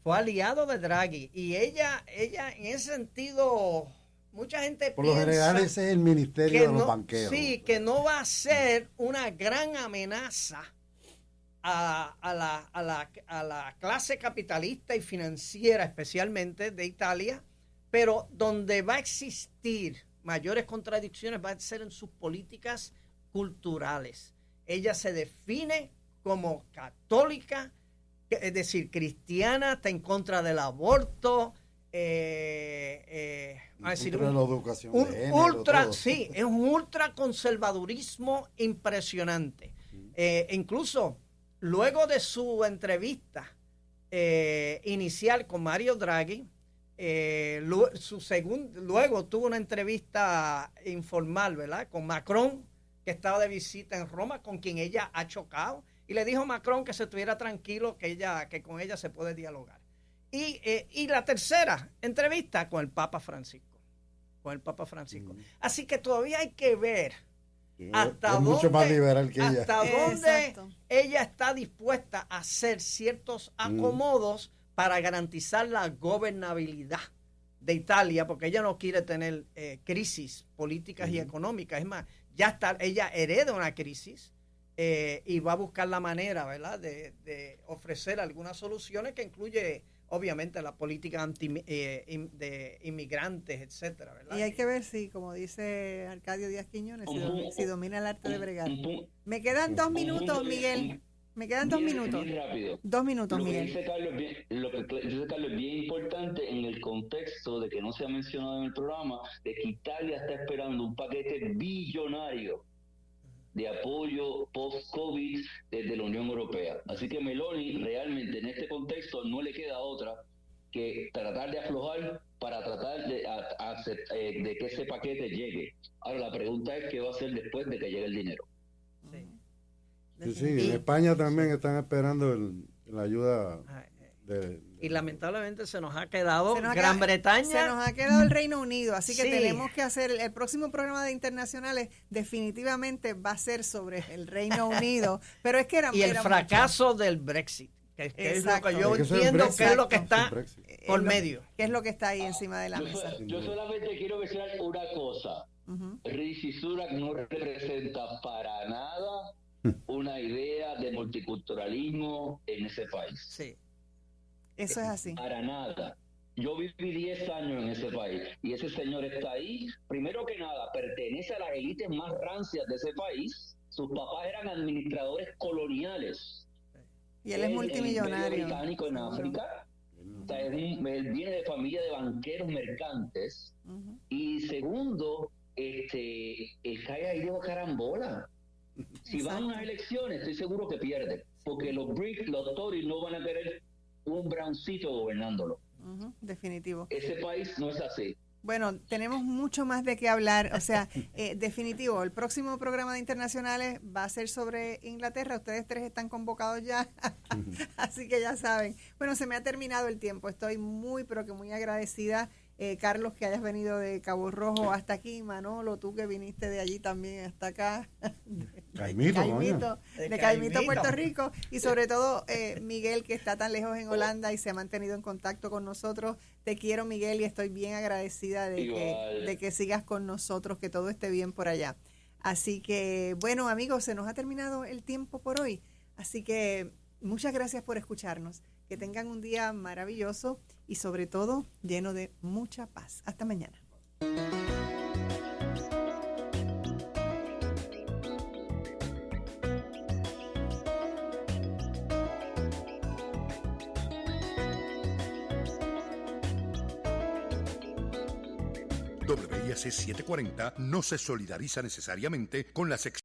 Fue aliado de Draghi. Y ella en ese sentido, mucha gente por lo general ese es el ministerio de los banqueros. Sí, que no va a ser una gran amenaza a la clase capitalista y financiera, especialmente de Italia, pero donde va a existir mayores contradicciones va a ser en sus políticas culturales. Ella se define como católica, es decir, cristiana, está en contra del aborto, de la educación de género, sí, es un ultraconservadurismo impresionante. Incluso luego de su entrevista inicial con Mario Draghi, luego tuvo una entrevista informal, ¿verdad?, con Macron, que estaba de visita en Roma, con quien ella ha chocado, y le dijo a Macron que se estuviera tranquilo, que con ella se puede dialogar. Y la tercera entrevista con el Papa Francisco. Así que todavía hay que ver hasta dónde, mucho más liberal que ella. Hasta dónde ella está dispuesta a hacer ciertos acomodos para garantizar la gobernabilidad de Italia, porque ella no quiere tener crisis políticas y económicas. Es más, ella hereda una crisis y va a buscar la manera, ¿verdad?, de ofrecer algunas soluciones, que incluye obviamente la política de inmigrantes, etcétera, ¿verdad? Y hay que ver si, como dice Arcadio Díaz Quiñones, si domina el arte de bregar. Me quedan 2 minutos, Miguel. Me quedan 2 minutos. Bien rápido. 2 minutos, Miguel. Lo que dice Carlos es bien importante en el contexto de que no se ha mencionado en el programa, de que Italia está esperando un paquete billonario de apoyo post-COVID desde la Unión Europea. Así que Meloni realmente en este contexto no le queda otra que tratar de aflojar para tratar de que ese paquete llegue. Ahora la pregunta es qué va a hacer después de que llegue el dinero. Sí, en España también están esperando la ayuda y lamentablemente se nos ha quedado Gran Bretaña. Se nos ha quedado el Reino Unido, así que tenemos que hacer el próximo programa de internacionales, definitivamente va a ser sobre el Reino Unido, pero es que el fracaso del Brexit. Que es lo Exacto. que yo Es que eso es entiendo Brexit. que es lo que Exacto. está Es Brexit. por Es lo- medio. ¿Qué es lo que está ahí encima de la mesa? Yo solamente quiero mencionar una cosa. Ujú. Rishi Sunak no representa para nada una idea de multiculturalismo en ese país. Sí. Eso es así. Para nada. Yo viví 10 años en ese país y ese señor está ahí. Primero que nada, pertenece a las élites más rancias de ese país. Sus papás eran administradores coloniales. Y él es en el multimillonario. Imperio británico en Seguro. África. O sea, él viene de familia de banqueros mercantes. Ujú. Y segundo, el cae ahí de carambola. Si van a unas elecciones, estoy seguro que pierden. Porque los Tories no van a querer un browncito gobernándolo. Ujú, definitivo. Ese país no es así. Bueno, tenemos mucho más de qué hablar. O sea, definitivo, el próximo programa de internacionales va a ser sobre Inglaterra. Ustedes tres están convocados ya, así que ya saben. Bueno, se me ha terminado el tiempo. Estoy muy, pero que muy agradecida, Carlos, que hayas venido de Cabo Rojo hasta aquí. Manolo, tú que viniste de allí también hasta acá. Caimito, coño. De Caimito, Puerto Rico. Y sobre todo, Miguel, que está tan lejos en Holanda y se ha mantenido en contacto con nosotros. Te quiero, Miguel, y estoy bien agradecida de que sigas con nosotros, que todo esté bien por allá. Así que, bueno, amigos, se nos ha terminado el tiempo por hoy. Así que muchas gracias por escucharnos. Que tengan un día maravilloso y sobre todo lleno de mucha paz. Hasta mañana. WIAC 740 no se solidariza necesariamente con la sección